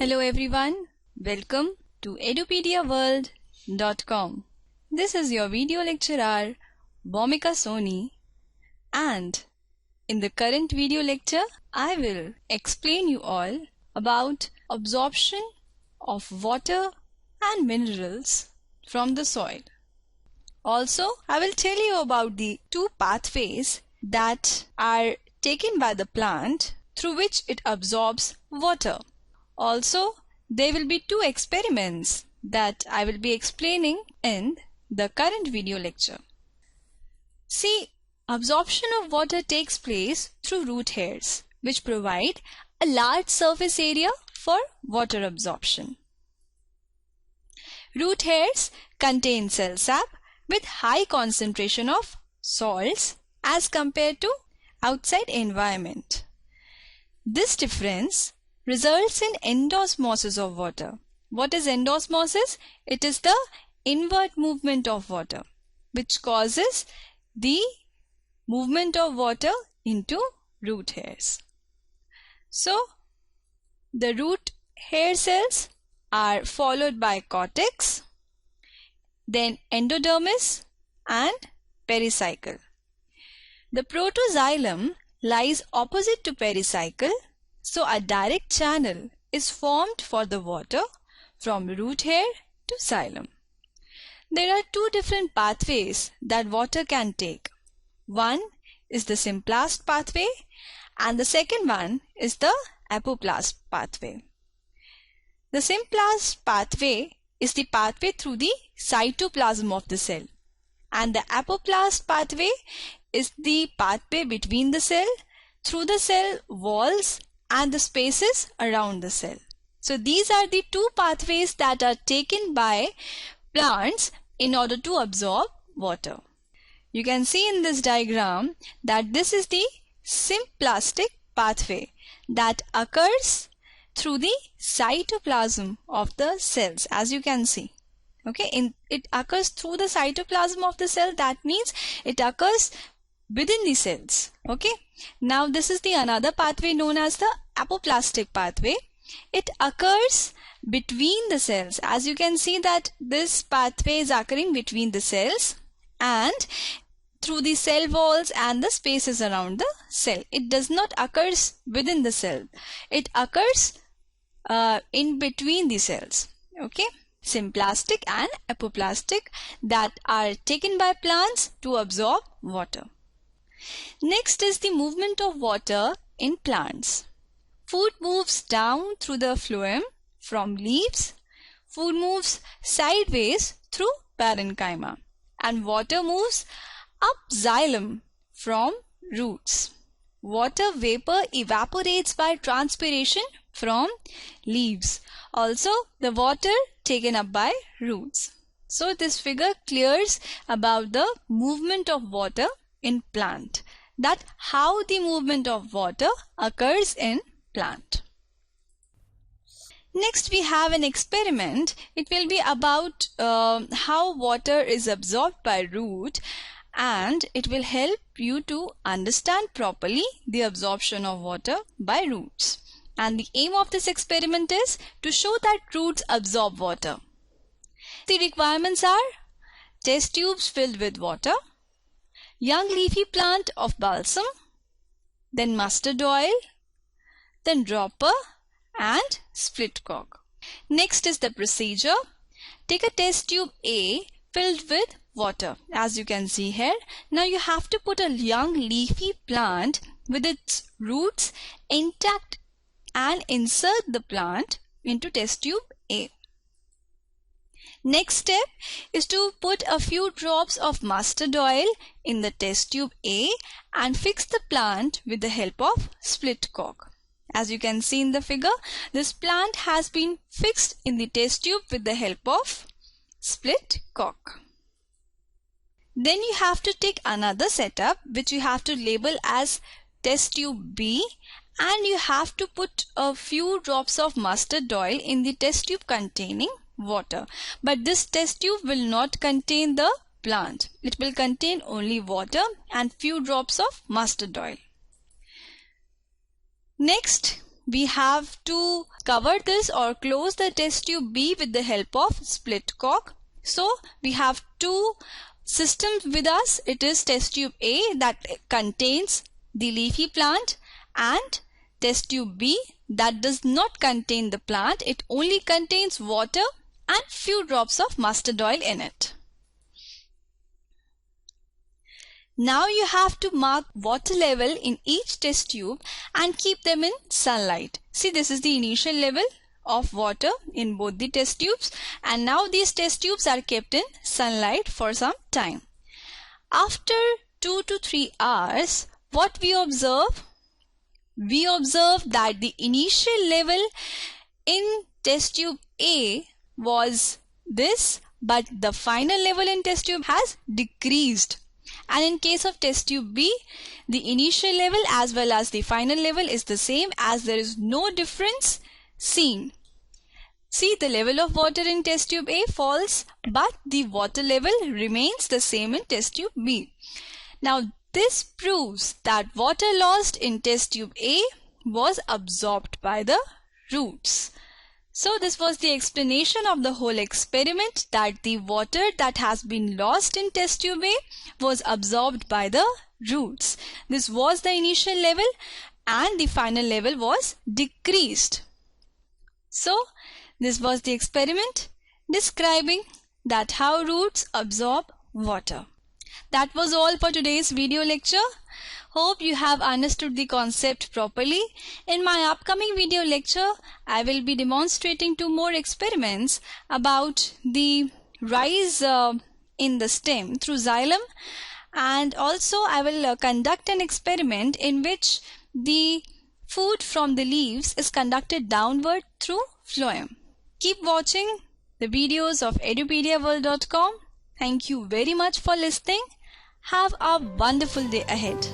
Hello everyone, welcome to edupediaworld.com. This is your video lecturer Bhumika Soni, and in the current video lecture I will explain you all about absorption of water and minerals from the soil. Also, I will tell you about the two pathways that are taken by the plant through which it absorbs water. Also, there will be two experiments that I will be explaining in the current video lecture. See, absorption of water takes place through root hairs, which provide a large surface area for water absorption. Root hairs contain cell sap with high concentration of salts as compared to outside environment. This difference results in endosmosis of water. What is endosmosis? It is the inward movement of water, which causes the movement of water into root hairs. So, the root hair cells are followed by cortex, then endodermis and pericycle. The protoxylem lies opposite to pericycle, so a direct channel is formed for the water from root hair to xylem. There are two different pathways that water can take. One is the symplast pathway and the second one is the apoplast pathway. The symplast pathway is the pathway through the cytoplasm of the cell, and the apoplast pathway is the pathway between the cell, through the cell walls and the spaces around the cell. So these are the two pathways that are taken by plants in order to absorb water. You can see in this diagram that this is the symplastic pathway that occurs through the cytoplasm of the cells, as you can see. Okay, it occurs through the cytoplasm of the cell. That means it occurs within the cells. Okay, now this is the another pathway known as the apoplastic pathway. It occurs between the cells. As you can see that this pathway is occurring between the cells and through the cell walls and the spaces around the cell. It does not occur within the cell. It occurs in between the cells. Okay, symplastic and apoplastic that are taken by plants to absorb water. Next is the movement of water in plants. Food moves down through the phloem from leaves. Food moves sideways through parenchyma. And water moves up xylem from roots. Water vapor evaporates by transpiration from leaves. Also, the water taken up by roots. So, this figure clears about the movement of water in plant, that how the movement of water occurs in plant. Next we have an experiment. It will be about how water is absorbed by root, and it will help you to understand properly the absorption of water by roots. And the aim of this experiment is to show that roots absorb water. The requirements are test tubes filled with water, young leafy plant of balsam, then mustard oil, then dropper and split cork. Next is the procedure. Take a test tube A filled with water, as you can see here. Now you have to put a young leafy plant with its roots intact and insert the plant into test tube A. Next step is to put a few drops of mustard oil in the test tube A and fix the plant with the help of split cork. As you can see in the figure, this plant has been fixed in the test tube with the help of split cork. Then you have to take another setup which you have to label as test tube B, and you have to put a few drops of mustard oil in the test tube containing water. But this test tube will not contain the plant. It will contain only water and few drops of mustard oil. Next, we have to cover this or close the test tube B with the help of split cork. So we have two systems with us. It is test tube A that contains the leafy plant and test tube B that does not contain the plant. It only contains water and few drops of mustard oil in it. Now you have to mark water level in each test tube and keep them in sunlight. See, this is the initial level of water in both the test tubes, and now these test tubes are kept in sunlight for some time. After 2 to 3 hours, what we observe? We observe that the initial level in test tube A was this, but the final level in test tube has decreased. And in case of test tube B, the initial level as well as the final level is the same, as there is no difference seen. See, the level of water in test tube A falls, but the water level remains the same in test tube B. Now, this proves that water lost in test tube A was absorbed by the roots. So this was the explanation of the whole experiment, that the water that has been lost in test tube A was absorbed by the roots. This was the initial level and the final level was decreased. So this was the experiment describing that how roots absorb water. That was all for today's video lecture. Hope you have understood the concept properly. In my upcoming video lecture, I will be demonstrating 2 more experiments about the rise in the stem through xylem, and also I will conduct an experiment in which the food from the leaves is conducted downward through phloem. Keep watching the videos of edupediaworld.com. Thank you very much for listening. Have a wonderful day ahead.